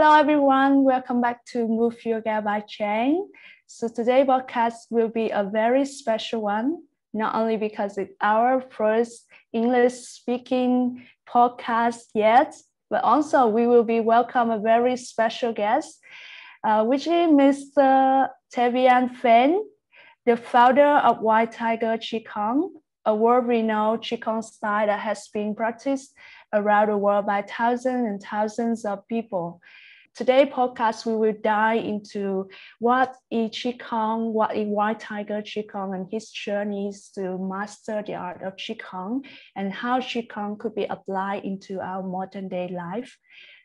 Hello everyone, welcome back to Move Yoga by Trang. So today's podcast will be a very special one, not only because it's our first English speaking podcast yet, but also we will be welcome a very special guest, which is Mr. Tevia Feng, the founder of White Tiger Qigong, a world-renowned Qigong style that has been practiced around the world by thousands and thousands of people. Today's podcast, we will dive into what is Qigong, what is White Tiger Qigong, and his journeys to master the art of Qigong, and how Qigong could be applied into our modern day life.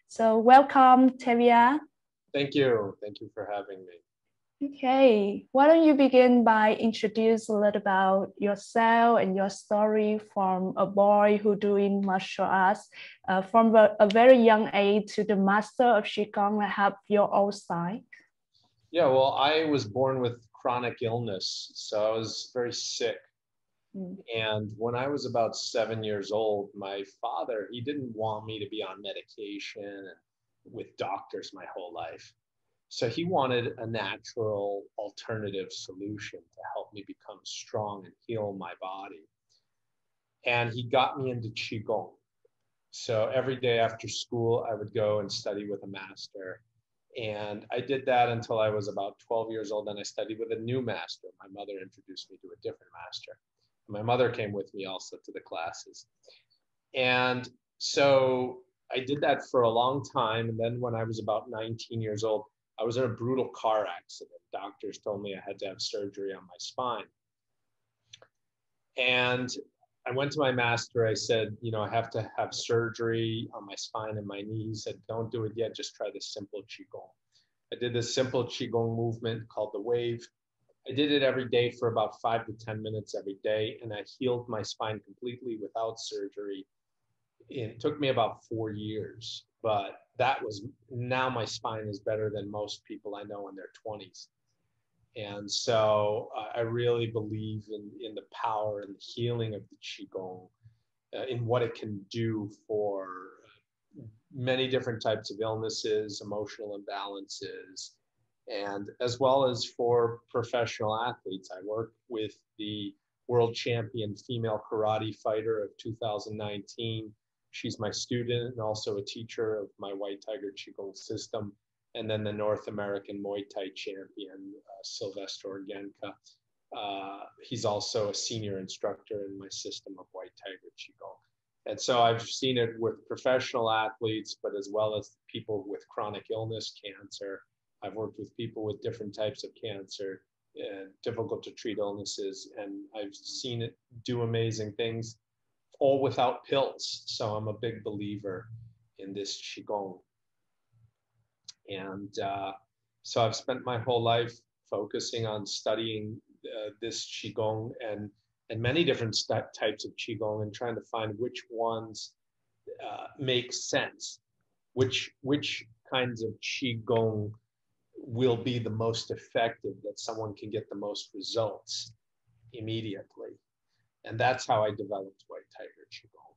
So welcome, Tevia. Thank you. Thank you for having me. Okay, why don't you begin by introduce a little about yourself and your story from a boy who doing martial arts from a very young age to the master of Qigong and have your own style? Yeah, well, I was born with chronic illness, so I was very sick. And when I was about 7 years old, my father, he didn't want me to be on medication and with doctors my whole life. So he wanted a natural alternative solution to help me become strong and heal my body. And he got me into Qigong. So every day after school, I would go and study with a master. And I did that until I was about 12 years old. And I studied with a new master. My mother introduced me to a different master. My mother came with me also to the classes. And so I did that for a long time. And then when I was about 19 years old, I was in a brutal car accident. Doctors told me I had to have surgery on my spine. And I went to my master. I said, I have to have surgery on my spine and my knee. He said, don't do it yet. Just try this simple Qigong. I did this simple Qigong movement called the wave. I did it every day for about 5 to 10 minutes every day. And I healed my spine completely without surgery. It took me about 4 years, but now my spine is better than most people I know in their 20s. And so I really believe in the power and the healing of the Qigong, in what it can do for many different types of illnesses, emotional imbalances, and as well as for professional athletes. I work with the world champion female karate fighter of 2019. She's my student and also a teacher of my White Tiger Qigong system. And then the North American Muay Thai champion, Sylvester Orgenka. He's also a senior instructor in my system of White Tiger Qigong. And so I've seen it with professional athletes, but as well as people with chronic illness, cancer. I've worked with people with different types of cancer, difficult to treat illnesses, and I've seen it do amazing things, all without pills. So I'm a big believer in this Qigong. And so I've spent my whole life focusing on studying this Qigong and many different types of Qigong, and trying to find which ones make sense, which kinds of Qigong will be the most effective, that someone can get the most results immediately. And that's how I developed White Tiger Qigong.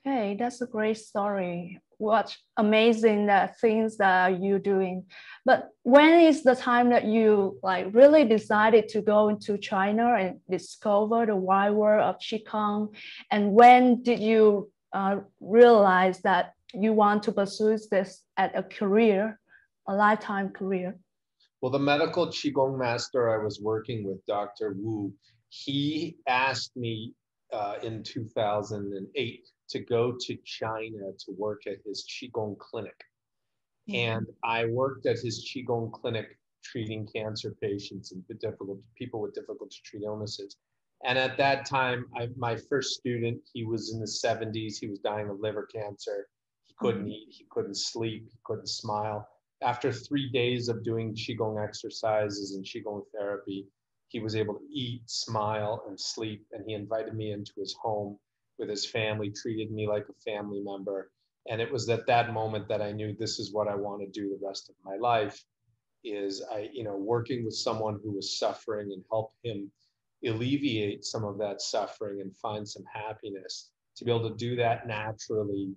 Okay, that's a great story. What amazing things that you're doing. But when is the time that you really decided to go into China and discover the wide world of Qigong? And when did you realize that you want to pursue this as a career, a lifetime career? Well, the medical Qigong master I was working with, Dr. Wu, he asked me in 2008 to go to China to work at his Qigong clinic. And I worked at his Qigong clinic treating cancer patients and people with difficult to treat illnesses. And at that time, my first student, he was in the 70s. He was dying of liver cancer. He couldn't eat, he couldn't sleep, he couldn't smile. After 3 days of doing Qigong exercises and Qigong therapy, he was able to eat, smile, and sleep. And he invited me into his home with his family, treated me like a family member. And it was at that moment that I knew this is what I want to do the rest of my life, is working with someone who was suffering and help him alleviate some of that suffering and find some happiness. To be able to do that naturally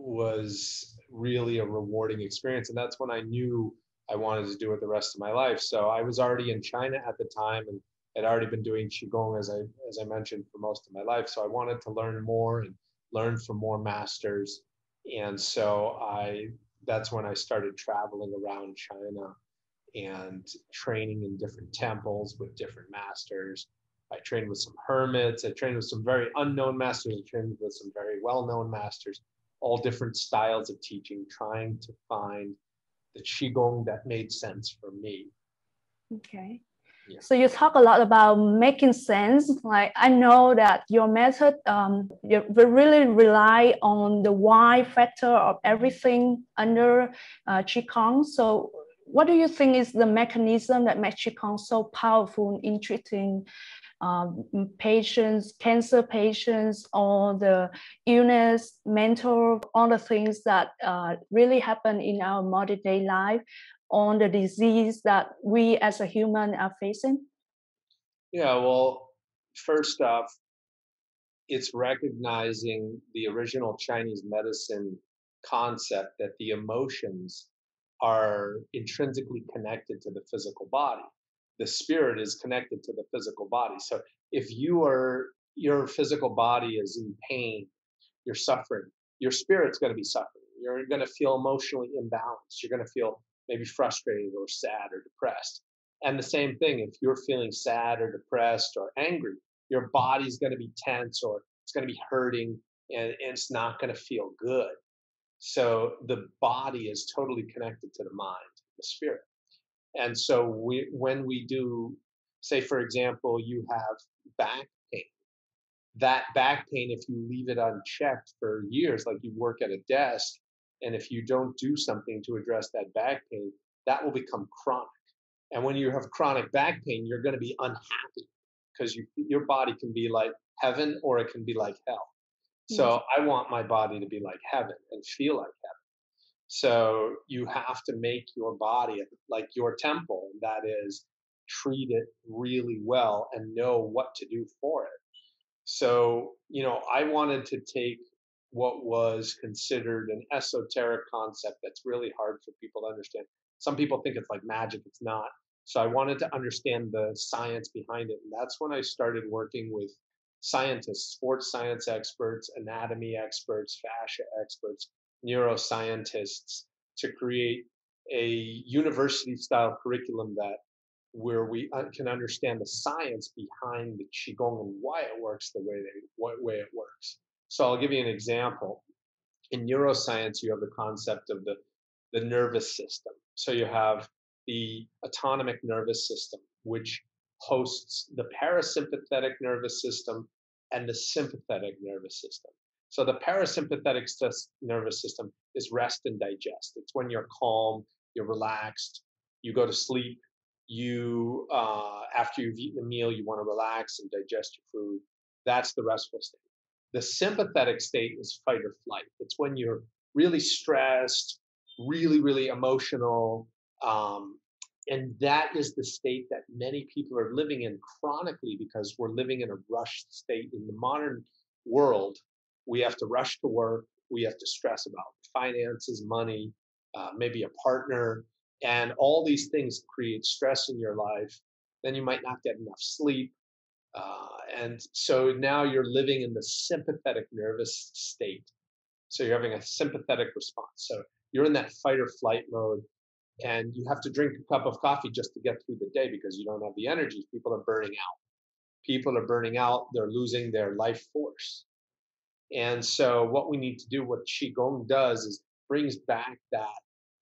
was really a rewarding experience. And that's when I knew I wanted to do it the rest of my life. So I was already in China at the time and had already been doing Qigong, as I mentioned, for most of my life. So I wanted to learn more and learn from more masters. And so that's when I started traveling around China and training in different temples with different masters. I trained with some hermits. I trained with some very unknown masters. I trained with some very well-known masters, all different styles of teaching, trying to find the Qigong that made sense for me. Okay. Yeah. So you talk a lot about making sense. Like I know that your method, you really rely on the why factor of everything under Qigong. So what do you think is the mechanism that makes Qigong so powerful in treating patients, cancer patients, or the illness, mental, all the things that really happen in our modern day life, on the disease that we as a human are facing? Yeah, well, first off, it's recognizing the original Chinese medicine concept that the emotions are intrinsically connected to the physical body. The spirit is connected to the physical body. So if your physical body is in pain, you're suffering, your spirit's going to be suffering. You're going to feel emotionally imbalanced. You're going to feel maybe frustrated or sad or depressed. And the same thing, if you're feeling sad or depressed or angry, your body's going to be tense or it's going to be hurting and it's not going to feel good. So the body is totally connected to the mind, the spirit. And so when we do, say, for example, you have back pain, that back pain, if you leave it unchecked for years, like you work at a desk, and if you don't do something to address that back pain, that will become chronic. And when you have chronic back pain, you're going to be unhappy because your body can be like heaven or it can be like hell. So I want my body to be like heaven and feel like heaven. So you have to make your body like your temple, and that is treat it really well and know what to do for it. So, I wanted to take what was considered an esoteric concept that's really hard for people to understand. Some people think it's like magic, it's not. So I wanted to understand the science behind it. And that's when I started working with scientists, sports science experts, anatomy experts, fascia experts, neuroscientists to create a university style curriculum where we can understand the science behind the Qigong and why it works the way it works. So I'll give you an example. In neuroscience, you have the concept of the nervous system. So you have the autonomic nervous system, which hosts the parasympathetic nervous system and the sympathetic nervous system. So the parasympathetic nervous system is rest and digest. It's when you're calm, you're relaxed, you go to sleep, you after you've eaten a meal, you want to relax and digest your food. That's the restful state. The sympathetic state is fight or flight. It's when you're really stressed, really, really emotional. And that is the state that many people are living in chronically because we're living in a rushed state. In the modern world, we have to rush to work. We have to stress about finances, money, maybe a partner. And all these things create stress in your life. Then you might not get enough sleep. And so now you're living in the sympathetic nervous state. So you're having a sympathetic response. So you're in that fight or flight mode, and you have to drink a cup of coffee just to get through the day because you don't have the energy. People are burning out. People are burning out. They're losing their life force. And so what we need to do, what Qigong does, is brings back that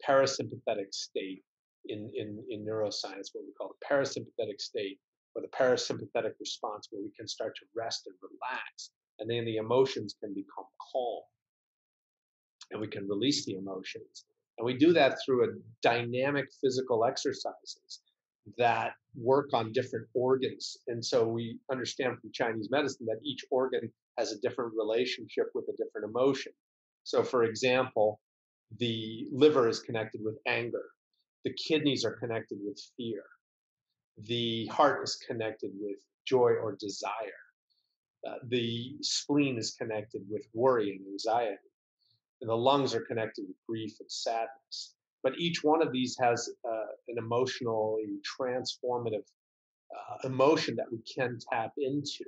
parasympathetic state in neuroscience, what we call the parasympathetic state, or the parasympathetic response, where we can start to rest and relax, and then the emotions can become calm, and we can release the emotions. And we do that through a dynamic physical exercises that work on different organs. And so we understand from Chinese medicine that each organ has a different relationship with a different emotion. So for example, the liver is connected with anger. The kidneys are connected with fear. The heart is connected with joy or desire. The spleen is connected with worry and anxiety. and the lungs are connected with grief and sadness. But each one of these has an emotionally transformative emotion that we can tap into.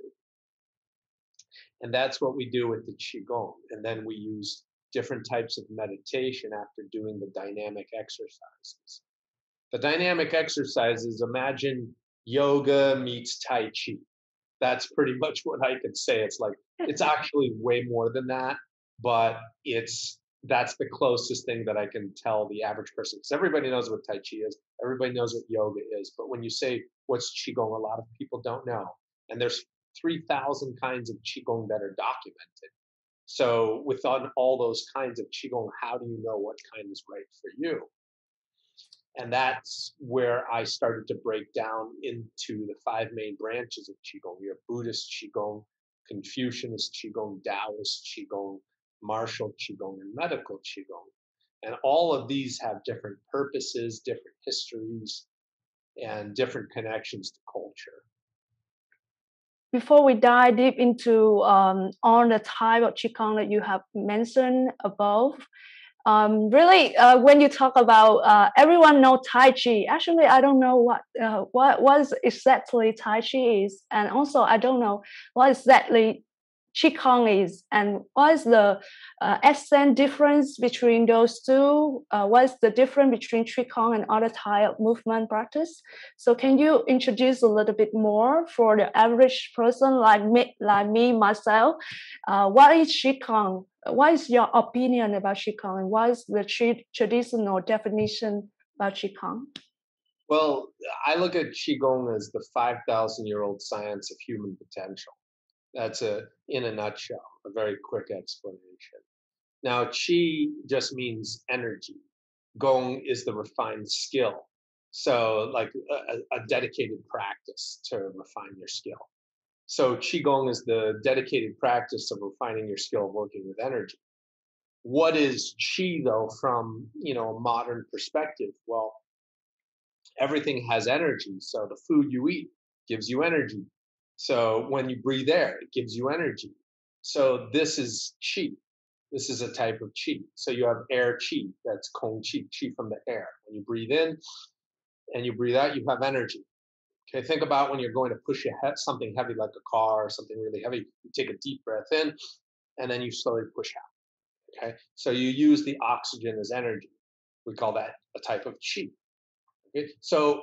And that's what we do with the Qigong. And then we use different types of meditation after doing the dynamic exercises. The dynamic exercises, imagine yoga meets Tai Chi. That's pretty much what I could say. It's like, it's actually way more than that, but that's the closest thing that I can tell the average person. Because everybody knows what Tai Chi is, everybody knows what yoga is, but when you say what's Qigong, a lot of people don't know. And there's 3,000 kinds of Qigong that are documented. So within all those kinds of Qigong, how do you know what kind is right for you? And that's where I started to break down into the 5 main branches of Qigong. We have Buddhist Qigong, Confucianist Qigong, Taoist Qigong, martial Qigong, and medical Qigong. And all of these have different purposes, different histories, and different connections to culture. Before we dive deep into all the type of Qigong that you have mentioned above, really, when you talk about everyone know Tai Chi, actually, I don't know what is exactly Tai Chi is, and also I don't know what exactly Qigong is, and what is the essence difference between those two? What is the difference between Qigong and other type of movement practice? So can you introduce a little bit more for the average person like me, myself? What is Qigong? What is your opinion about Qigong, and what is the traditional definition about Qigong? Well, I look at Qigong as the 5,000-year-old science of human potential. That's in a nutshell, a very quick explanation. Now, Qi just means energy. Gong is the refined skill. So like a dedicated practice to refine your skill. So Qigong is the dedicated practice of refining your skill of working with energy. What is Qi though from, a modern perspective? Well, everything has energy. So the food you eat gives you energy. So when you breathe air, it gives you energy. So this is Qi. This is a type of Qi. So you have air Qi, that's Kong Qi, Qi from the air. When you breathe in and you breathe out, you have energy. Okay, think about when you're going to push something heavy like a car or something really heavy. You take a deep breath in and then you slowly push out. Okay, so you use the oxygen as energy. We call that a type of Qi. Okay, so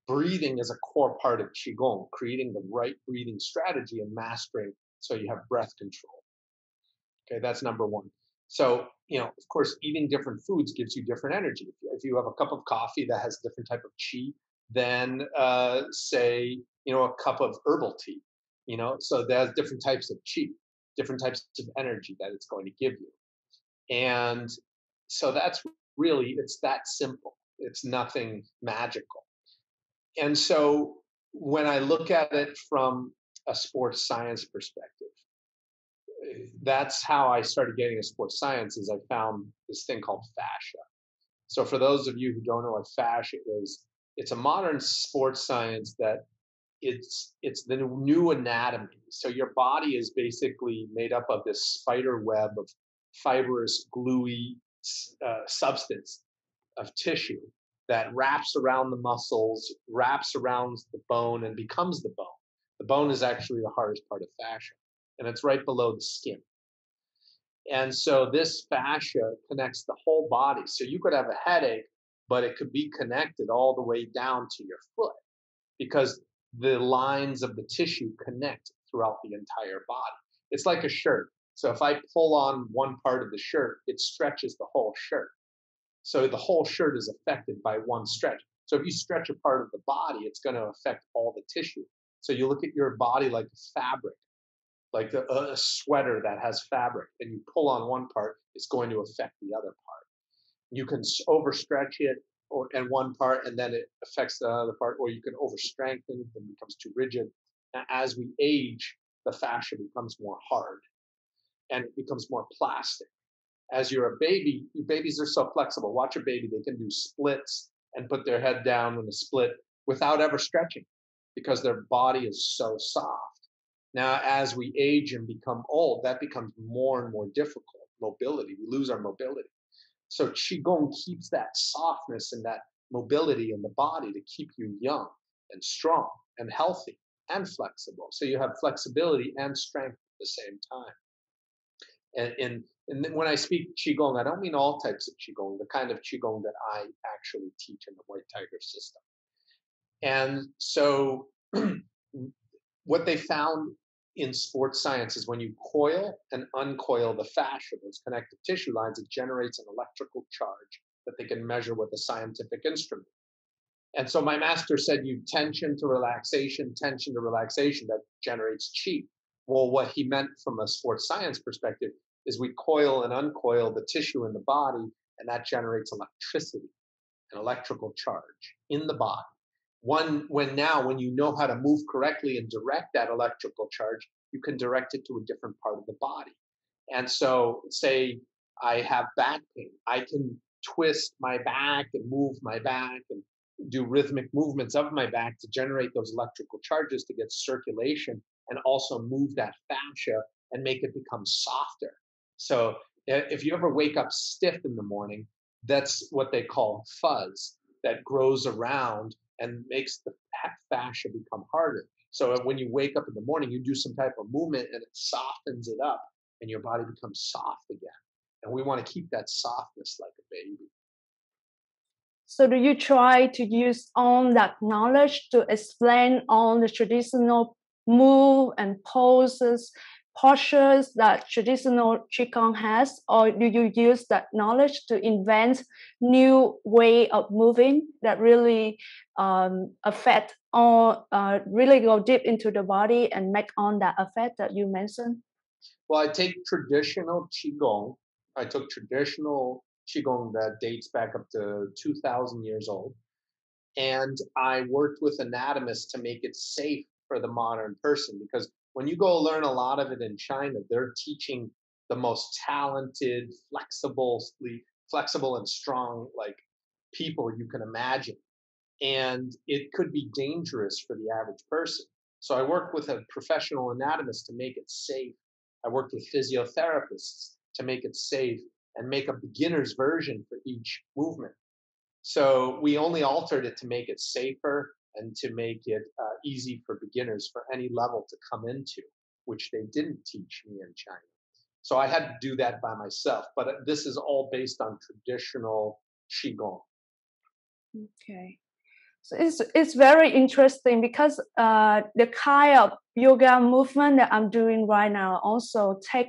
breathing is a core part of Qigong, creating the right breathing strategy and mastering so you have breath control. Okay, that's number one. So, of course, eating different foods gives you different energy. If you have a cup of coffee that has different type of Qi than, say, a cup of herbal tea, so there's different types of Qi, different types of energy that it's going to give you. And so that's really, it's that simple. It's nothing magical. And so when I look at it from a sports science perspective, that's how I started getting into sports science, is I found this thing called fascia. So for those of you who don't know what fascia is, it's a modern sports science that it's the new anatomy. So your body is basically made up of this spider web of fibrous, gluey substance of tissue that wraps around the muscles, wraps around the bone, and becomes the bone. The bone is actually the hardest part of fascia, and it's right below the skin. And so this fascia connects the whole body. So you could have a headache, but it could be connected all the way down to your foot because the lines of the tissue connect throughout the entire body. It's like a shirt. So if I pull on one part of the shirt, it stretches the whole shirt. So the whole shirt is affected by one stretch. So if you stretch a part of the body, it's going to affect all the tissue. So you look at your body like fabric, like a sweater that has fabric, and you pull on one part, it's going to affect the other part. You can overstretch it in one part, and then it affects the other part, or you can overstrengthen it and it becomes too rigid. And as we age, the fascia becomes more hard, and it becomes more plastic. As you're a baby, babies are so flexible. Watch a baby, they can do splits and put their head down in a split without ever stretching because their body is so soft. Now, as we age and become old, that becomes more and more difficult. mobility. We lose our mobility. So Qigong keeps that softness and that mobility in the body to keep you young and strong and healthy and flexible. So you have flexibility and strength at the same time. And when I speak Qigong, I don't mean all types of Qigong, the kind of Qigong that I actually teach in the White Tiger system. And so what they found in sports science is when you coil and uncoil the fascia, those connective tissue lines, it generates an electrical charge that they can measure with a scientific instrument. And so my master said, you tension to relaxation, that generates qi. Well, what he meant from a sports science perspective is we coil and uncoil the tissue in the body, and that generates electricity, an electrical charge in the body. When you know how to move correctly and direct that electrical charge, you can direct it to a different part of the body. And so say I have back pain, I can twist my back and move my back and do rhythmic movements of my back to generate those electrical charges to get circulation and also move that fascia and make it become softer. So if you ever wake up stiff in the morning, that's what they call fuzz that grows around and makes the fascia become harder. So when you wake up in the morning, you do some type of movement and it softens it up and your body becomes soft again. And we want to keep that softness like a baby. So do you try to use all that knowledge to explain all the traditional move and poses, postures that traditional Qigong has, or do you use that knowledge to invent new way of moving that really affect or really go deep into the body and make on that effect that you mentioned? Well, I take traditional Qigong. I took traditional Qigong that dates back up to 2,000 years old. And I worked with anatomists to make it safe for the modern person, because when you go learn a lot of it in China, they're teaching the most talented, flexible and strong people you can imagine. And it could be dangerous for the average person. So I worked with a professional anatomist to make it safe. I worked with physiotherapists to make it safe and make a beginner's version for each movement. So we only altered it to make it safer and to make it easy for beginners for any level to come into, which they didn't teach me in China. So I had to do that by myself. But this is all based on traditional Qigong. Okay. So it's very interesting because the kind of yoga movement that I'm doing right now also take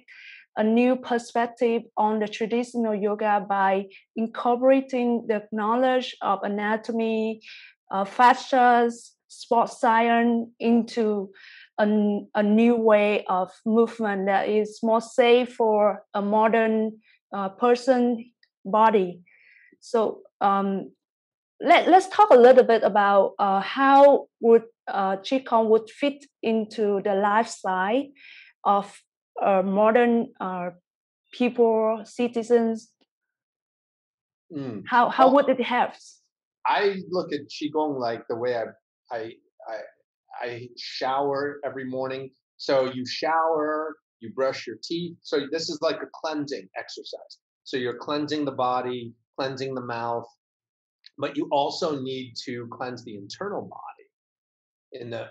a new perspective on the traditional yoga by incorporating the knowledge of anatomy, fascias, sports science into a new way of movement that is more safe for a modern person body. So let's talk a little bit about how would Qigong would fit into the lifestyle of modern people, citizens. How would it help? I look at Qigong like the way I shower every morning. So you shower, you brush your teeth. So this is like a cleansing exercise. So you're cleansing the body, cleansing the mouth, but you also need to cleanse the internal body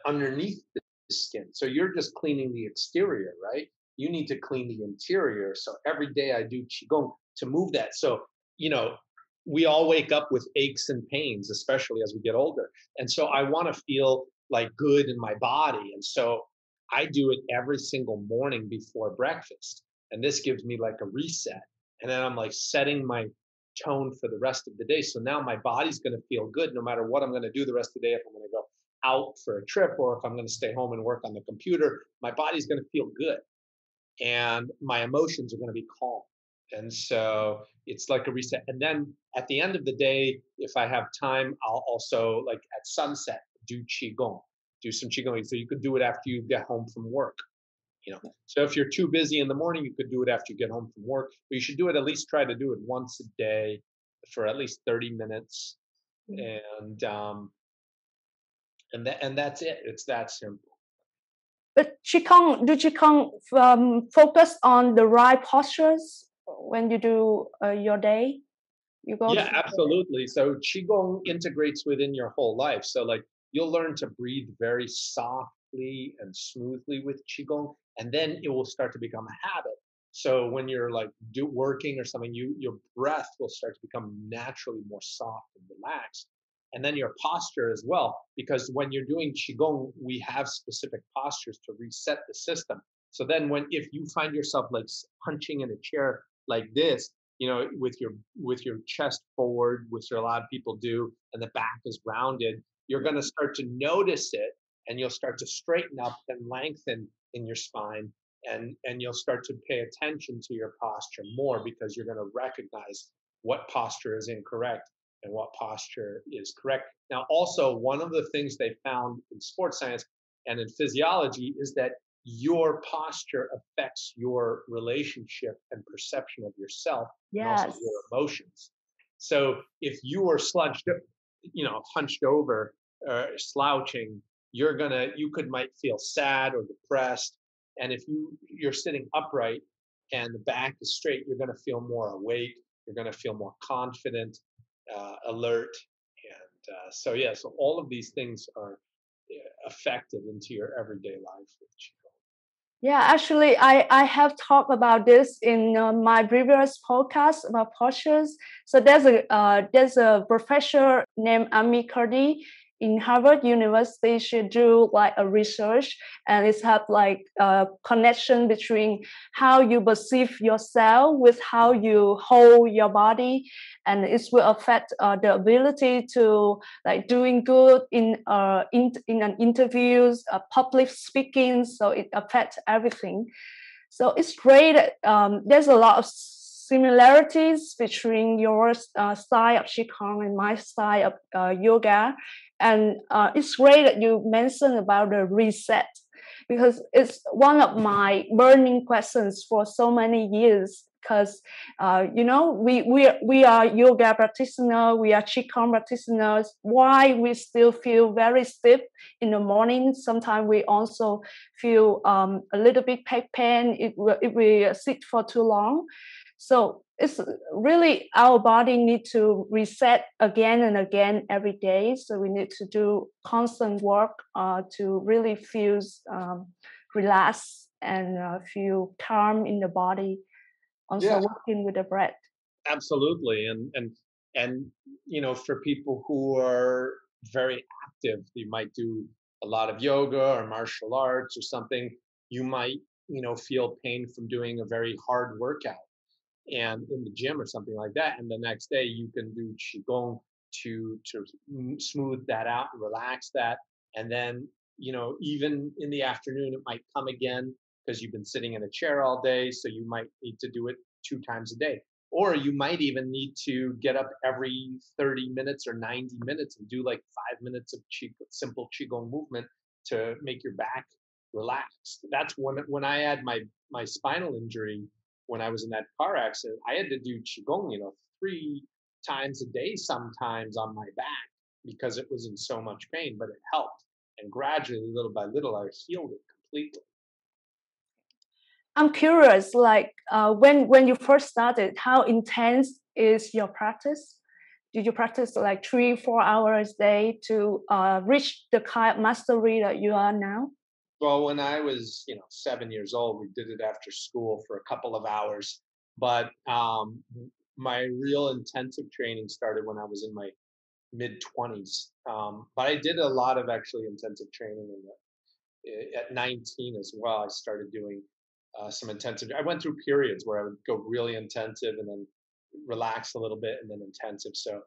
underneath the skin. So you're just cleaning the exterior, right? You need to clean the interior. So every day I do Qigong to move that. So, we all wake up with aches and pains, especially as we get older. And so I want to feel like good in my body. And so I do it every single morning before breakfast. And this gives me like a reset. And then I'm like setting my tone for the rest of the day. So now my body's going to feel good no matter what I'm going to do the rest of the day. If I'm going to go out for a trip or if I'm going to stay home and work on the computer, my body's going to feel good. And my emotions are going to be calm. And so it's like a reset. And then at the end of the day, if I have time, I'll also like at sunset, do Qigong, do some Qigong. So you could do it after you get home from work, So if you're too busy in the morning, you could do it after you get home from work, but you should do it, at least try to do it once a day for at least 30 minutes. And that's it. It's that simple. But Qigong focus on the right postures? when you do your day? You go Yeah, through absolutely. So Qigong integrates within your whole life. So like you'll learn to breathe very softly and smoothly with Qigong, and then it will start to become a habit. So when you're like working or something, your breath will start to become naturally more soft and relaxed. And then your posture as well, because when you're doing Qigong, we have specific postures to reset the system. So then if you find yourself like punching in a chair like this, with your chest forward, which a lot of people do, and the back is rounded, you're going to start to notice it, and you'll start to straighten up and lengthen in your spine, and you'll start to pay attention to your posture more because you're going to recognize what posture is incorrect and what posture is correct. Now, also, one of the things they found in sports science and in physiology is that your posture affects your relationship and perception of yourself and also Yes. your emotions. So if you are hunched over, slouching, might feel sad or depressed. And if you're sitting upright and the back is straight, you're going to feel more awake. You're going to feel more confident, alert. And so all of these things are effective into your everyday life. Yeah, actually, I have talked about this in my previous podcast about postures. So there's a professor named Amy Cuddy in Harvard University. She do like a research, and it's have like a connection between how you perceive yourself with how you hold your body, and it will affect the ability to like doing good in an interviews, public speaking. So it affects everything. So it's great. There's a lot of similarities between your style of Qigong and my style of yoga. And it's great that you mentioned about the reset, because it's one of my burning questions for so many years. Because we are yoga practitioners, we are Qigong practitioners. Why we still feel very stiff in the morning? Sometimes we also feel a little bit back pain if we sit for too long. So it's really our body need to reset again and again every day. So we need to do constant work to really feel relaxed and feel calm in the body. Also working with the breath. Absolutely. And for people who are very active, you might do a lot of yoga or martial arts or something. You might, feel pain from doing a very hard workout and in the gym or something like that. And the next day you can do Qigong to smooth that out and relax that. And then, even in the afternoon, it might come again because you've been sitting in a chair all day. So you might need to do it 2 times a day. Or you might even need to get up every 30 minutes or 90 minutes and do like 5 minutes of simple Qigong movement to make your back relaxed. That's when I had my spinal injury, when I was in that car accident, I had to do Qigong, 3 times a day sometimes on my back because it was in so much pain, but it helped. And gradually, little by little, I healed it completely. I'm curious, like when you first started, how intense is your practice? Did you practice like 3-4 hours a day to reach the kind of mastery that you are now? Well, when I was, 7 years old, we did it after school for a couple of hours. But my real intensive training started when I was in my mid 20s. But I did a lot of actually intensive training at 19 as well. I started doing some intensive. I went through periods where I would go really intensive and then relax a little bit and then intensive. So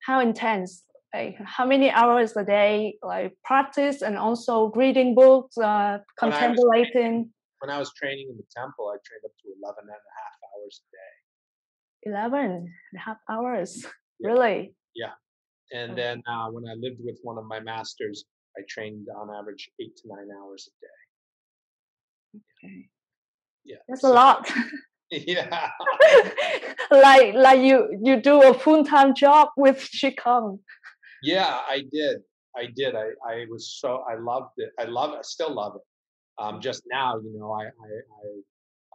how intense? Like how many hours a day? Like practice and also reading books, contemplating. When I was training in the temple, I trained up to 11 and a half hours a day. 11.5 hours. Yeah. Really? Yeah. And then when I lived with one of my masters, I trained on average 8 to 9 hours a day. Okay. Yeah. That's a lot. Yeah. like you do a full-time job with Qigong. Yeah, I did. I loved it. I still love it. Just now,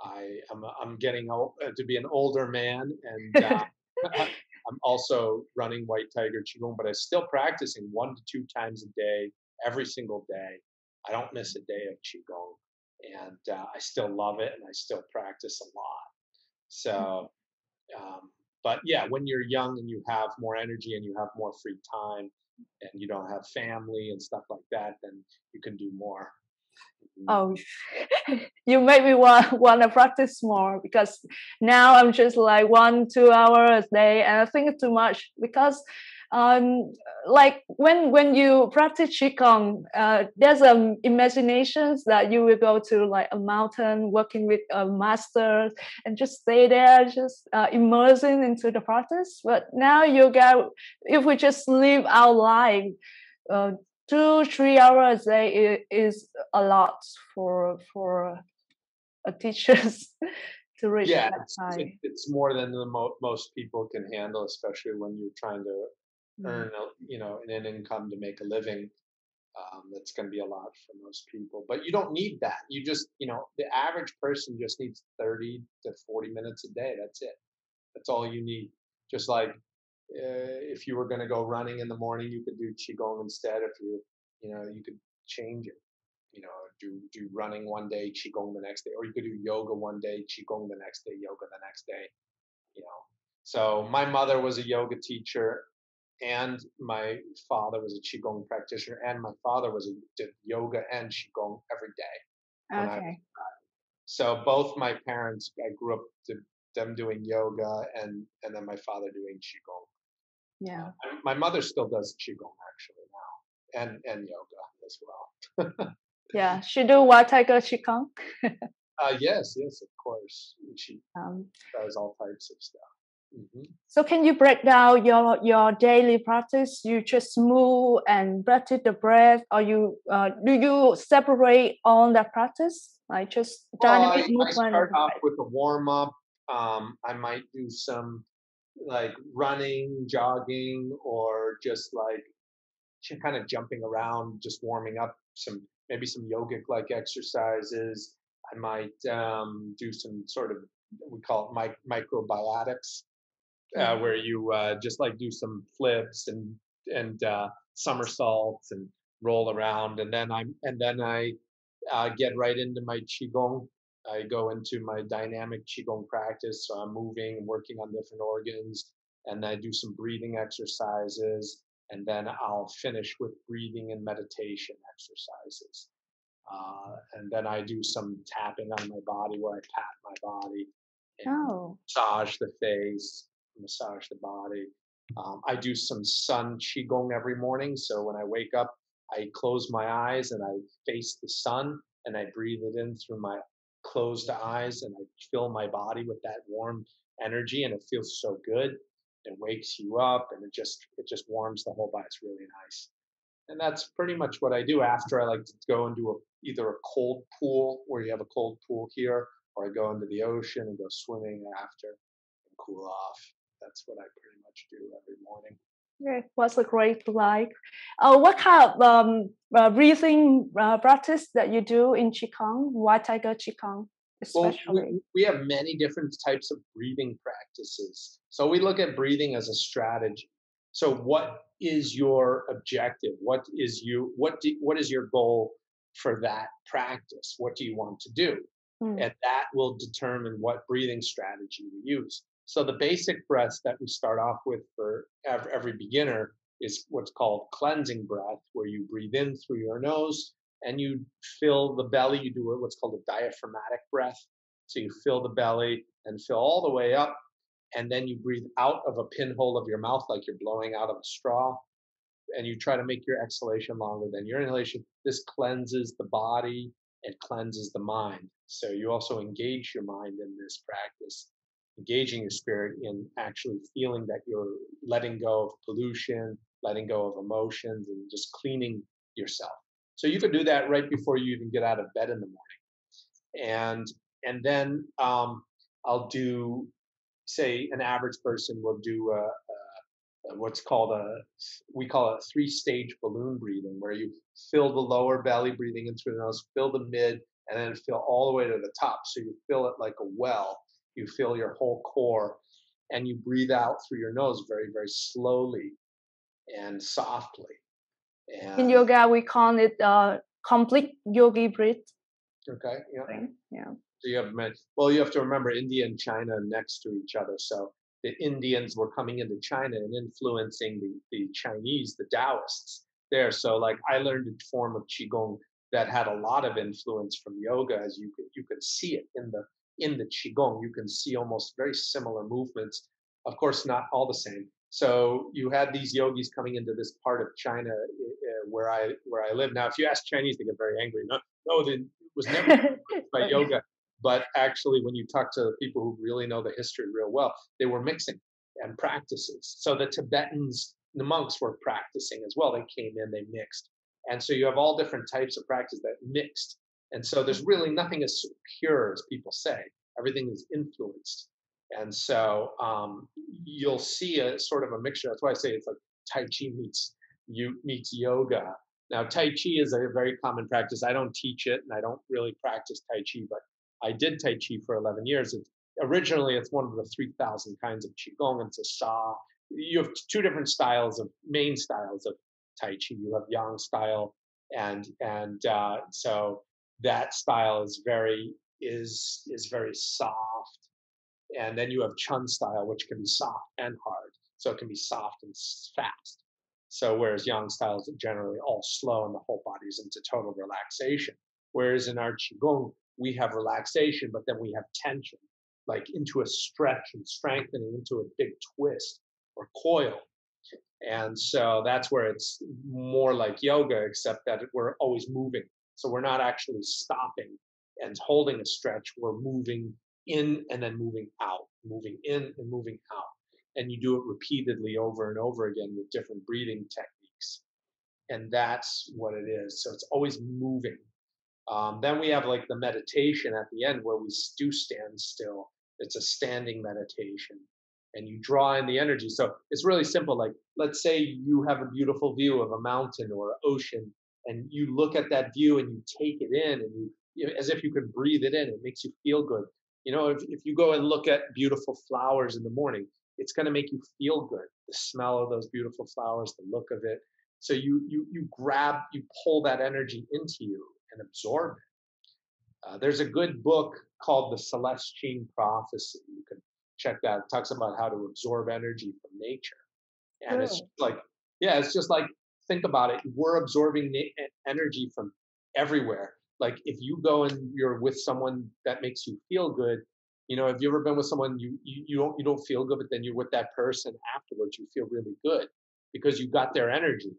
I'm getting old, to be an older man, and I'm also running White Tiger Qigong, but I'm still practicing 1 to 2 times a day, every single day. I don't miss a day of Qigong, and I still love it, and I still practice a lot. So, but yeah, when you're young and you have more energy and you have more free time, and you don't have family and stuff like that, then you can do more. Oh, you made me want to practice more, because now I'm just like 1-2 hours a day, and I think it's too much, because like when you practice qigong, there's imaginations that you will go to like a mountain working with a master and just stay there, just immersing into the practice. But now yoga, if we just live our life, 2-3 hours a day is a lot for a teachers to reach Yeah, that high. it's more than most people can handle, especially when you're trying to earn, an income to make a living. That's going to be a lot for most people, but you don't need that. You just, the average person just needs 30 to 40 minutes a day. That's it. That's all you need. Just like if you were going to go running in the morning, you could do qigong instead. If you could change it. Do running one day, qigong the next day, or you could do yoga one day, qigong the next day, yoga the next day. So my mother was a yoga teacher, and my father was a qigong practitioner, and my father did yoga and qigong every day when I was. Okay. So both my parents, I grew up to them doing yoga, and then my father doing qigong. Yeah. My mother still does qigong actually now, and yoga as well. Yeah. She do White Tiger Qigong. Yes, of course. She Um, does all types of stuff. so can you break down your daily practice? You just move and practice the breath, or you do you separate on that practice, like just Well, dynamic I movement of start the off breath? with a warm up. I might do some like running, jogging, or just like kind of jumping around, just warming up. Maybe some yogic like exercises. I might do some sort of, we call it microbiotics, where you just like do some flips and somersaults and roll around, and then I get right into my qigong. I go into my dynamic qigong practice, so I'm moving and working on different organs, and I do some breathing exercises, and then I'll finish with breathing and meditation exercises. And then I do some tapping on my body, where I pat my body and Oh, massage the face, massage the body. I do some sun qigong every morning. So when I wake up, I close my eyes and I face the sun, and I breathe it in through my closed eyes, and I fill my body with that warm energy, and it feels so good. It wakes you up, and it just warms the whole body. It's really nice. And that's pretty much what I do. After, I like to go and do either a cold pool, where you have a cold pool here, or I go into the ocean and go swimming after and cool off. That's what I pretty much do every morning. yeah, was a great life. What kind of breathing practice that you do in Qigong, White Tiger Qigong, Well, especially? we have many different types of breathing practices. So we look at breathing as a strategy. So what is your objective? What is your goal for that practice? What do you want to do? And that will determine what breathing strategy we use. So the basic breaths that we start off with for every beginner is what's called cleansing breath, where you breathe in through your nose and you fill the belly. You do what's called a diaphragmatic breath. So you fill the belly and fill all the way up, and then you breathe out of a pinhole of your mouth like you're blowing out of a straw, and you try to make your exhalation longer than your inhalation. This cleanses the body and cleanses the mind. So you also engage your mind in this practice, engaging your spirit in actually feeling that you're letting go of pollution, letting go of emotions, and just cleaning yourself. So you could do that right before you even get out of bed in the morning. And then I'll do, say, an average person will do what's called we call it 3-stage balloon breathing, where you fill the lower belly breathing in through the nose, fill the mid, and then fill all the way to the top. So you fill it like a well. You fill your whole core, and you breathe out through your nose very, very slowly and softly. In And yoga, we call it complete yogi breath. okay, yeah. Yeah. So you have well, you have to remember India and China are next to each other. So the Indians were coming into China and influencing the Chinese, the Taoists there. So like I learned a form of Qigong that had a lot of influence from yoga, as you could see it in the Qigong. You can see almost very similar movements. Of course, not all the same. So you had these yogis coming into this part of China where I live now. If you ask Chinese, they get very angry. No, it was never by yoga. But actually, when you talk to people who really know the history real well, they were mixing and practices. So the Tibetans, the monks were practicing as well. They came in, they mixed. And so you have all different types of practice that mixed. And so there's really nothing as pure as people say. Everything is influenced. And so you'll see a sort of a mixture. That's why I say it's like Tai Chi meets yoga. Now, Tai Chi is a very common practice. I don't teach it, and I don't really practice Tai Chi, but I did Tai Chi for 11 years. Originally, it's one of the 3,000 kinds of Qigong. It's a Sha. You have two different main styles of Tai Chi. You have Yang style, and so that style is very soft. And then you have Chun style, which can be soft and hard. So it can be soft and fast. So whereas Yang style is generally all slow and the whole body is into total relaxation. Whereas in our Qigong, we have relaxation, but then we have tension, like into a stretch and strengthening into a big twist or coil. And so that's where it's more like yoga, except that we're always moving. So we're not actually stopping and holding a stretch. We're moving in and then moving out, moving in and moving out. And you do it repeatedly over and over again with different breathing techniques. And that's what it is. So it's always moving. Then we have like the meditation at the end where we do stand still. It's a standing meditation and you draw in the energy. So it's really simple. Like, let's say you have a beautiful view of a mountain or an ocean and you look at that view and you take it in and you as if you could breathe it in. It makes you feel good. You know, if you go and look at beautiful flowers in the morning, it's going to make you feel good. The smell of those beautiful flowers, the look of it. So you pull that energy into you and absorb it. There's a good book called The Celestine Prophecy. You can check that. It talks about how to absorb energy from nature. And it's like, yeah, it's just like, think about it. We're absorbing energy from everywhere. Like if you go and you're with someone that makes you feel good, you know, have you ever been with someone you don't feel good, but then you're with that person afterwards, you feel really good because you got their energy.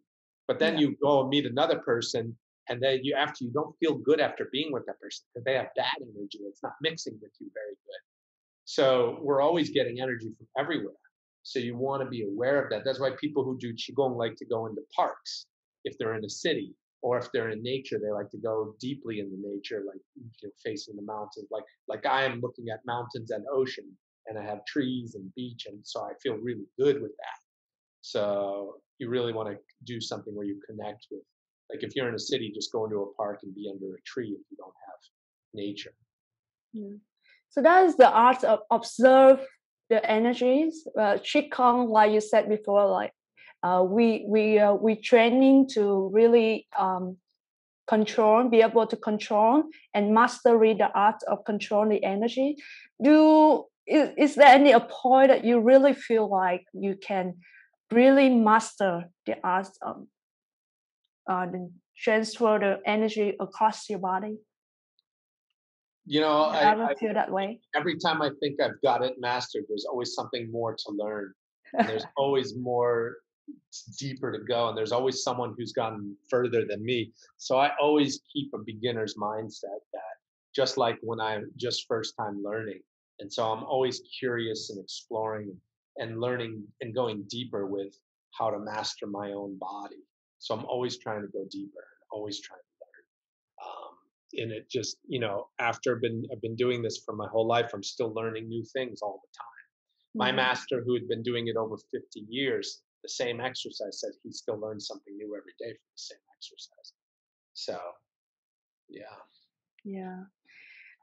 But then you go and meet another person, and then you don't feel good after being with that person because they have bad energy. It's not mixing with you very good. So we're always getting energy from everywhere. So you want to be aware of that. That's why people who do Qigong like to go into parks if they're in a city, or if they're in nature, they like to go deeply into nature, like facing the mountains. Like I am looking at mountains and ocean, and I have trees and beach, and so I feel really good with that. So you really want to do something where you connect with, like if you're in a city, just go into a park and be under a tree if you don't have nature. Yeah. So that is the art of observe the energies. Qigong, like you said before, like we training to really be able to control and mastery the art of controlling the energy. Is there any a point that you really feel like you can really master the art of transfer the energy across your body? You know, I feel that way. Every time I think I've got it mastered, there's always something more to learn. And there's always more deeper to go. And there's always someone who's gone further than me. So I always keep a beginner's mindset, that just like when I'm just first time learning. And so I'm always curious and exploring and learning and going deeper with how to master my own body. So I'm always trying to go deeper, always trying to and it just, you know, after I've been doing this for my whole life, I'm still learning new things all the time. My master, who had been doing it over 50 years, the same exercise, said he still learns something new every day from the same exercise. So, yeah. Yeah.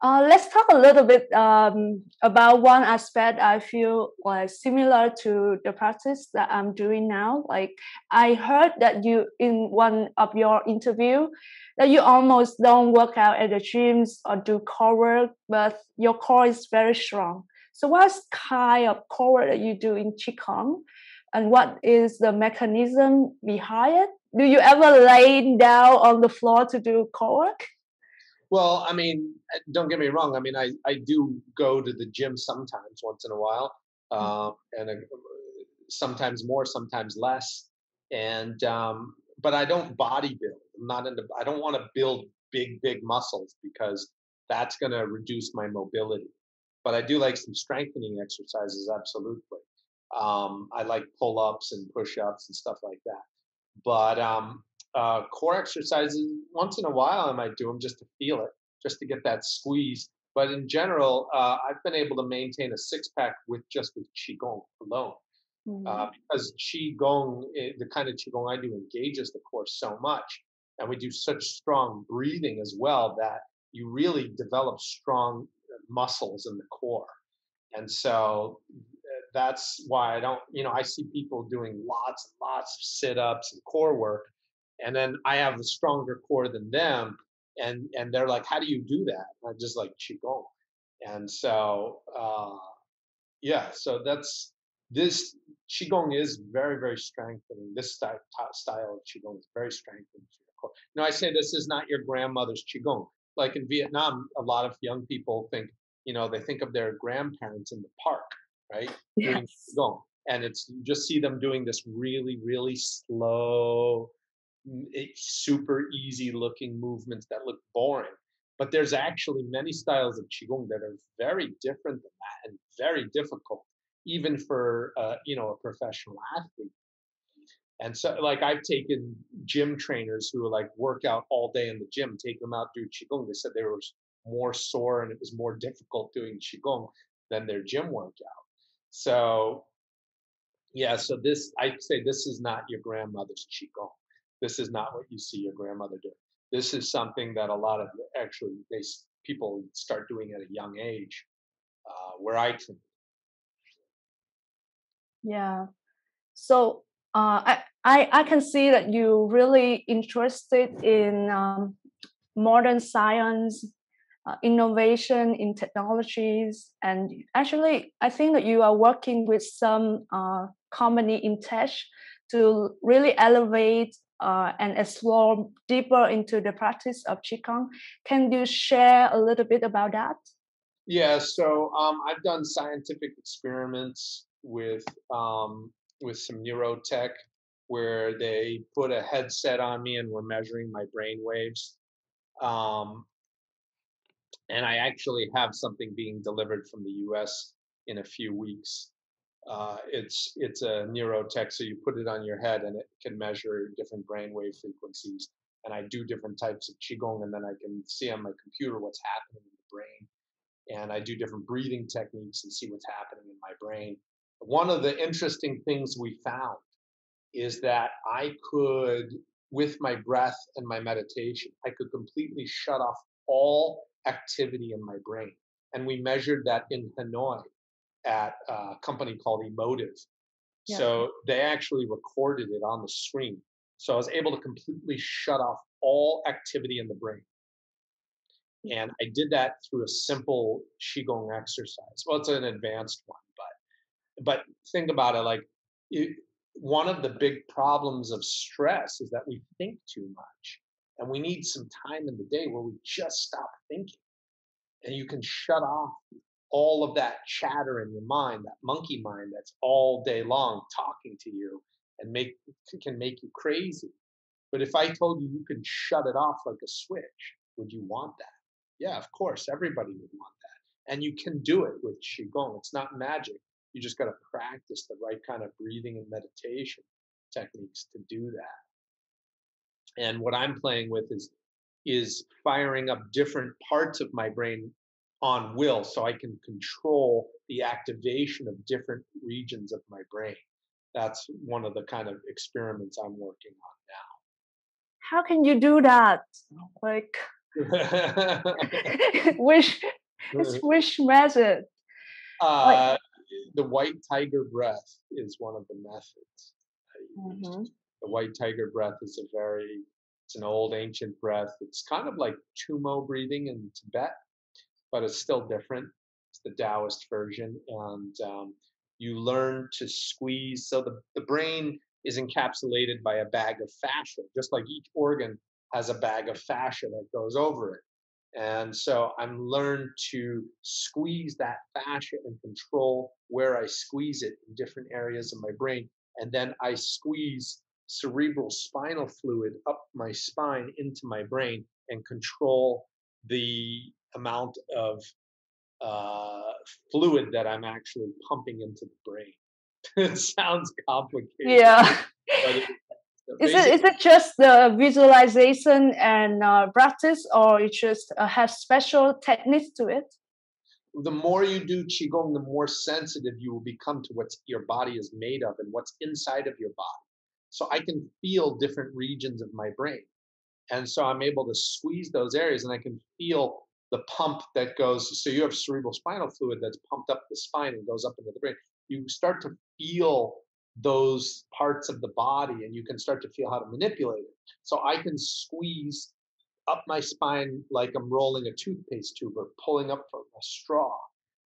Let's talk a little bit about one aspect I feel like similar to the practice that I'm doing now. Like I heard that you in one of your interview that you almost don't work out at the gyms or do core work, but your core is very strong. So what kind of core work that you do in Qigong, and what is the mechanism behind it? Do you ever lay down on the floor to do core work? Well, I mean, don't get me wrong. I mean, I do go to the gym sometimes, once in a while, and sometimes more, sometimes less. And but I don't bodybuild. I'm not into. I don't want to build big muscles because that's going to reduce my mobility. But I do like some strengthening exercises, absolutely. I like pull-ups and push-ups and stuff like that. But core exercises, once in a while, I might do them just to feel it, just to get that squeeze. But in general, I've been able to maintain a six-pack with Qigong alone. Because Qigong, the kind of Qigong I do, engages the core so much. And we do such strong breathing as well that you really develop strong muscles in the core. And so that's why I don't, I see people doing lots and lots of sit-ups and core work, and then I have a stronger core than them, and they're like, "How do you do that?" And I'm just like qigong, and so yeah, so that's this qigong is very strengthening. This style of qigong is very strengthening to your core. I say this is not your grandmother's qigong. Like in Vietnam, a lot of young people think, they think of their grandparents in the park, right? Doing Yes. qigong, and it's you just see them doing this really slow, super easy looking movements that look boring. But there's actually many styles of qigong that are very different than that and very difficult, even for a professional athlete. And so, like, I've taken gym trainers who like work out all day in the gym, take them out do qigong. They said they were more sore and it was more difficult doing qigong than their gym workout. So yeah, so this I say this is not your grandmother's qigong. This is not what you see your grandmother do. This is something that a lot of actually people start doing at a young age, where I train. Yeah. So I can see that you really interested in modern science, innovation in technologies, and actually I think that you are working with some company in tech to really elevate and explore deeper into the practice of qigong. Can you share a little bit about that? Yeah, so I've done scientific experiments with some neurotech where they put a headset on me and were measuring my brain waves. Um, and I actually have something being delivered from the U.S. in a few weeks. It's a neurotech, so you put it on your head and it can measure different brainwave frequencies. And I do different types of qigong, and then I can see on my computer what's happening in the brain. And I do different breathing techniques and see what's happening in my brain. One of the interesting things we found is that I could, with my breath and my meditation, I could completely shut off all activity in my brain. And we measured that in Hanoi at a company called Emotive. Yeah. So they actually recorded it on the screen. So I was able to completely shut off all activity in the brain. And I did that through a simple qigong exercise. Well, it's an advanced one, but think about it, like one of the big problems of stress is that we think too much, and we need some time in the day where we just stop thinking, and you can shut off all of that chatter in your mind, that monkey mind that's all day long talking to you and can make you crazy. But if I told you you can shut it off like a switch, would you want that? Yeah, of course, everybody would want that. And you can do it with Qigong. It's not magic. You just got to practice the right kind of breathing and meditation techniques to do that. And what I'm playing with is firing up different parts of my brain on will so I can control the activation of different regions of my brain. That's one of the kind of experiments I'm working on now. How can you do that? Like Which method? Uh, the White Tiger breath is one of the methods I used. Mm-hmm. The White Tiger breath is it's an old ancient breath. It's kind of like Tumo breathing in Tibet, but it's still different. It's the Taoist version. And you learn to squeeze. So the brain is encapsulated by a bag of fascia, just like each organ has a bag of fascia that goes over it. And so I'm learned to squeeze that fascia and control where I squeeze it in different areas of my brain. And then I squeeze cerebral spinal fluid up my spine into my brain and control the amount of fluid that I'm actually pumping into the brain. It sounds complicated. Yeah. But is it just the visualization and practice, or it just have special techniques to it? The more you do Qigong, the more sensitive you will become to what your body is made of and what's inside of your body. So I can feel different regions of my brain. And so I'm able to squeeze those areas and I can feel the pump that goes. So you have cerebral spinal fluid that's pumped up the spine and goes up into the brain. You start to feel those parts of the body and you can start to feel how to manipulate it. So I can squeeze up my spine like I'm rolling a toothpaste tube or pulling up from a straw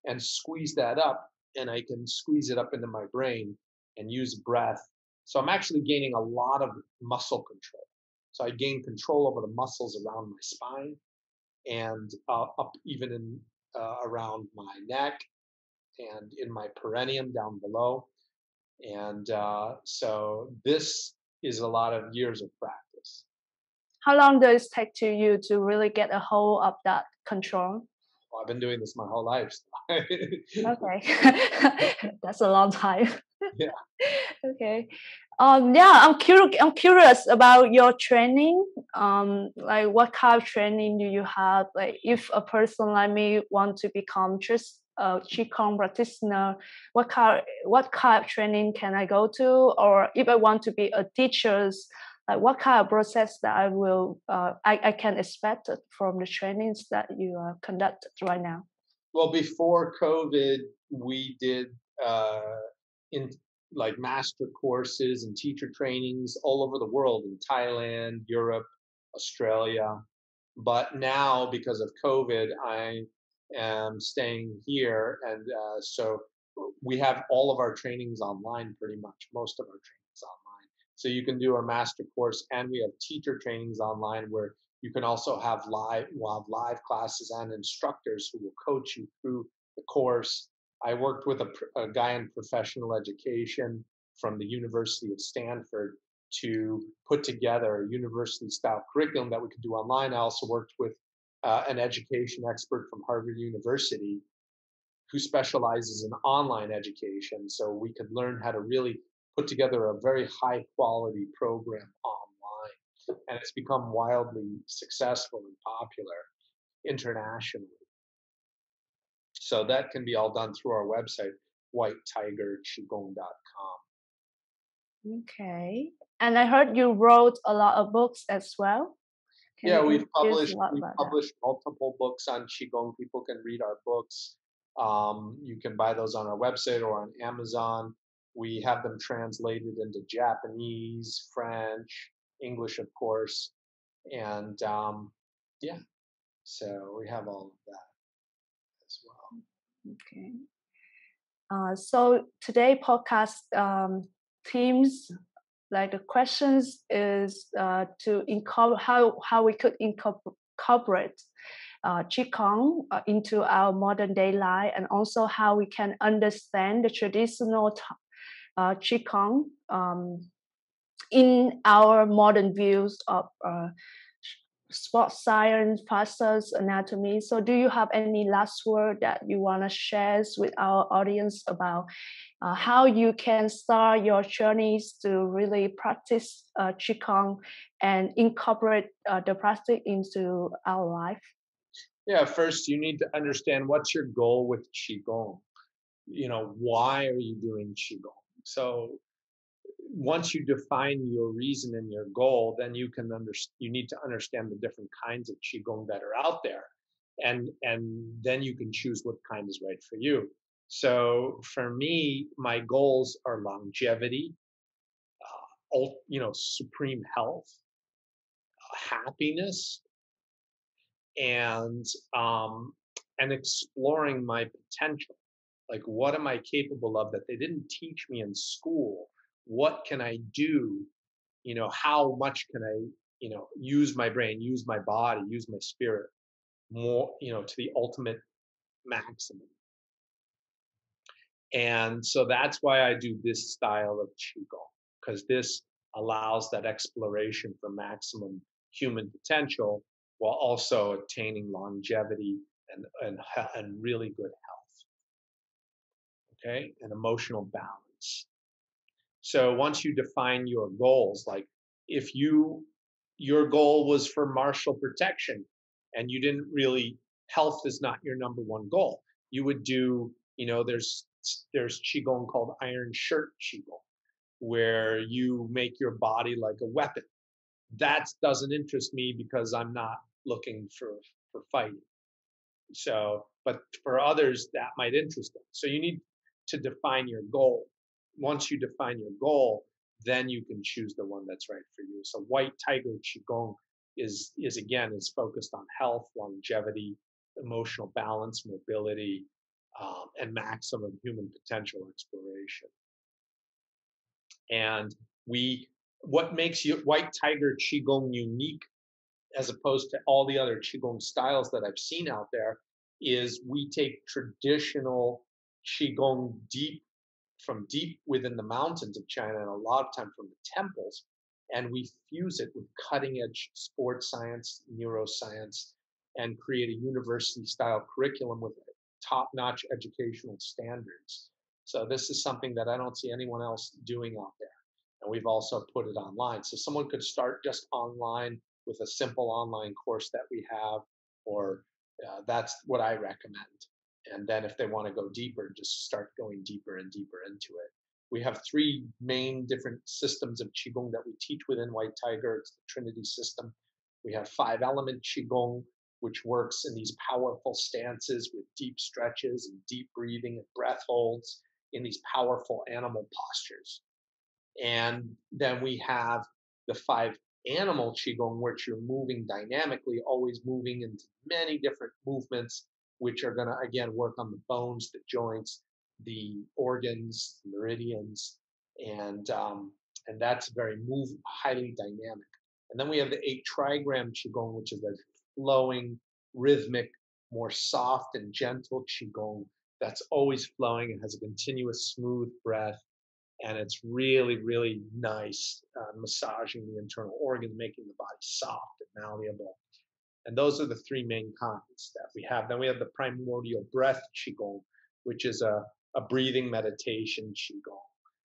and squeeze that up, and I can squeeze it up into my brain and use breath. So I'm actually gaining a lot of muscle control. So I gain control over the muscles around my spine and up even in around my neck and in my perineum down below. And so this is a lot of years of practice. How long does it take to you to really get a hold of that control? Well, I've been doing this my whole life. Okay, that's a long time. Yeah. Okay. Yeah, I'm curious about your training. Like what kind of training do you have? Like if a person like me want to become just a Qigong practitioner, what kind of training can I go to? Or if I want to be a teacher, like what kind of process that I can expect from the trainings that you conduct right now? Well, before COVID, we did in like master courses and teacher trainings all over the world in Thailand, Europe, Australia. But now, because of COVID, I am staying here, and so we have all of our trainings online. Pretty much, most of our trainings online. So you can do a master course, and we have teacher trainings online where you can also have live classes and instructors who will coach you through the course. I worked with a guy in professional education from the University of Stanford to put together a university-style curriculum that we could do online. I also worked with an education expert from Harvard University who specializes in online education, so we could learn how to really put together a very high-quality program online. And it's become wildly successful and popular internationally. So that can be all done through our website, whitetigerqigong.com. Okay. And I heard you wrote a lot of books as well. Yeah, we've published multiple books on Qigong. People can read our books. You can buy those on our website or on Amazon. We have them translated into Japanese, French, English, of course. And yeah, so we have all of that as well. Okay. So today podcast themes, like the questions is to incorporate how we could incorporate Qigong into our modern day life, and also how we can understand the traditional Qigong in our modern views of sports science, fascias, anatomy. So do you have any last word that you want to share with our audience about how you can start your journeys to really practice Qigong and incorporate the practice into our life? Yeah, first you need to understand what's your goal with Qigong. Why are you doing Qigong? So once you define your reason and your goal, then you need to understand the different kinds of qigong that are out there, and then you can choose what kind is right for you. So for me, my goals are longevity, supreme health, happiness, and exploring my potential. Like, what am I capable of that they didn't teach me in school? What can I do? How much can I, use my brain, use my body, use my spirit more, to the ultimate maximum. And so that's why I do this style of Qigong, because this allows that exploration for maximum human potential while also attaining longevity and really good health. Okay, and emotional balance. So once you define your goals, like if your goal was for martial protection and you didn't really, health is not your number one goal, you would do, there's Qigong called Iron Shirt Qigong, where you make your body like a weapon. That doesn't interest me because I'm not looking for fighting. So, but for others, that might interest them. So you need to define your goal. Once you define your goal, then you can choose the one that's right for you. So White Tiger Qigong is focused on health, longevity, emotional balance, mobility, and maximum human potential exploration. And what makes White Tiger Qigong unique as opposed to all the other Qigong styles that I've seen out there is we take traditional Qigong from deep within the mountains of China, and a lot of time from the temples, and we fuse it with cutting edge sports science, neuroscience, and create a university style curriculum with top notch educational standards. So this is something that I don't see anyone else doing out there. And we've also put it online. So someone could start just online with a simple online course that we have, or that's what I recommend. And then if they want to go deeper, just start going deeper and deeper into it. We have 3 main different systems of Qigong that we teach within White Tiger. It's the Trinity system. We have 5-element Qigong, which works in these powerful stances with deep stretches and deep breathing and breath holds in these powerful animal postures. And then we have the 5-animal Qigong, which you're moving dynamically, always moving into many different movements, which are going to, again, work on the bones, the joints, the organs, the meridians, and that's very highly dynamic. And then we have the 8-trigram Qigong, which is a flowing, rhythmic, more soft and gentle Qigong that's always flowing and has a continuous, smooth breath. And it's really, really nice, massaging the internal organs, making the body soft and malleable. And those are the 3 main kinds that we have. Then we have the primordial breath Qigong, which is a breathing meditation Qigong.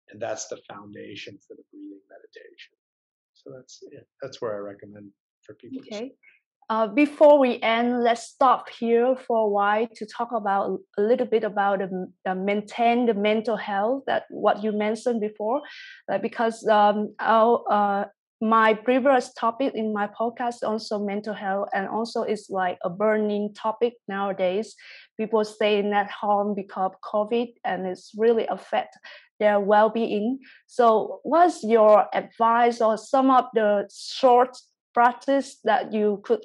And that's the foundation for the breathing meditation. So that's it. That's where I recommend for people to start. Before we end, let's stop here for a while to talk about a little bit about maintain the mental health, that what you mentioned before, because my previous topic in my podcast also mental health, and also it's like a burning topic nowadays. People staying at home because of COVID, and it's really affect their well-being. So what's your advice or some of the short practice that you could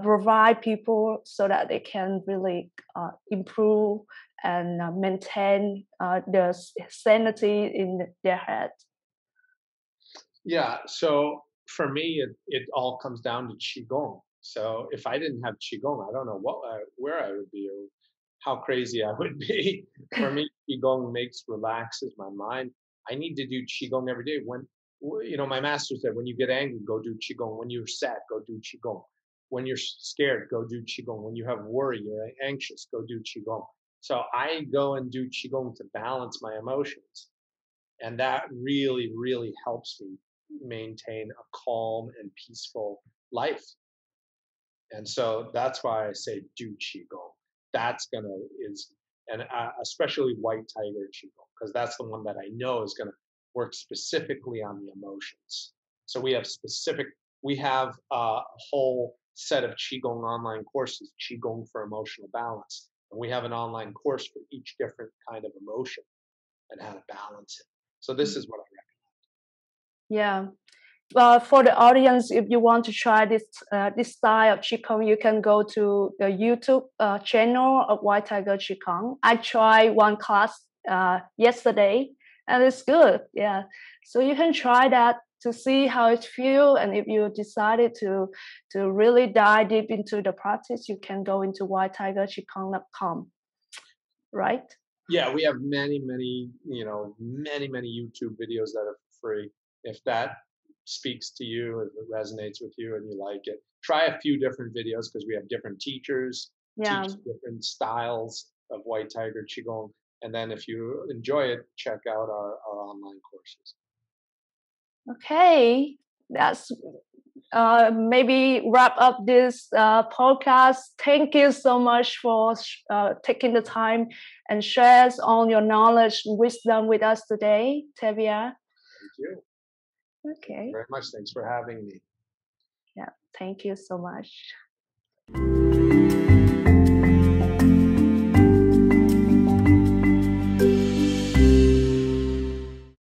provide people so that they can really improve and maintain their sanity in their head? Yeah, so for me, it all comes down to Qigong. So if I didn't have Qigong, I don't know where I would be or how crazy I would be. For me, Qigong relaxes my mind. I need to do Qigong every day. When my master said, when you get angry, go do Qigong. When you're sad, go do Qigong. When you're scared, go do Qigong. When you have worry, you're anxious, go do Qigong. So I go and do Qigong to balance my emotions. And that really, really helps me maintain a calm and peaceful life. And so that's why I say do Qigong. And especially White Tiger Qigong, because that's the one that I know is going to work specifically on the emotions. So we have a whole set of Qigong online courses, Qigong for emotional balance. And we have an online course for each different kind of emotion and how to balance it. So this is what I recommend. Yeah. For the audience, if you want to try this style of Qigong, you can go to the YouTube channel of White Tiger Qigong. I tried one class yesterday, and it's good. Yeah, so you can try that to see how it feels, and if you decided to really dive deep into the practice, you can go into whitetigerqigong.com. Right? Yeah, we have many YouTube videos that are free. If that speaks to you, if it resonates with you and you like it, try a few different videos because we have different teachers, teach different styles of White Tiger Qigong. And then if you enjoy it, check out our online courses. Okay, that's maybe wrap up this podcast. Thank you so much for taking the time and shares all your knowledge and wisdom with us today, Tevia. Thank you. Okay. Very much. Thanks for having me. Yeah, thank you so much.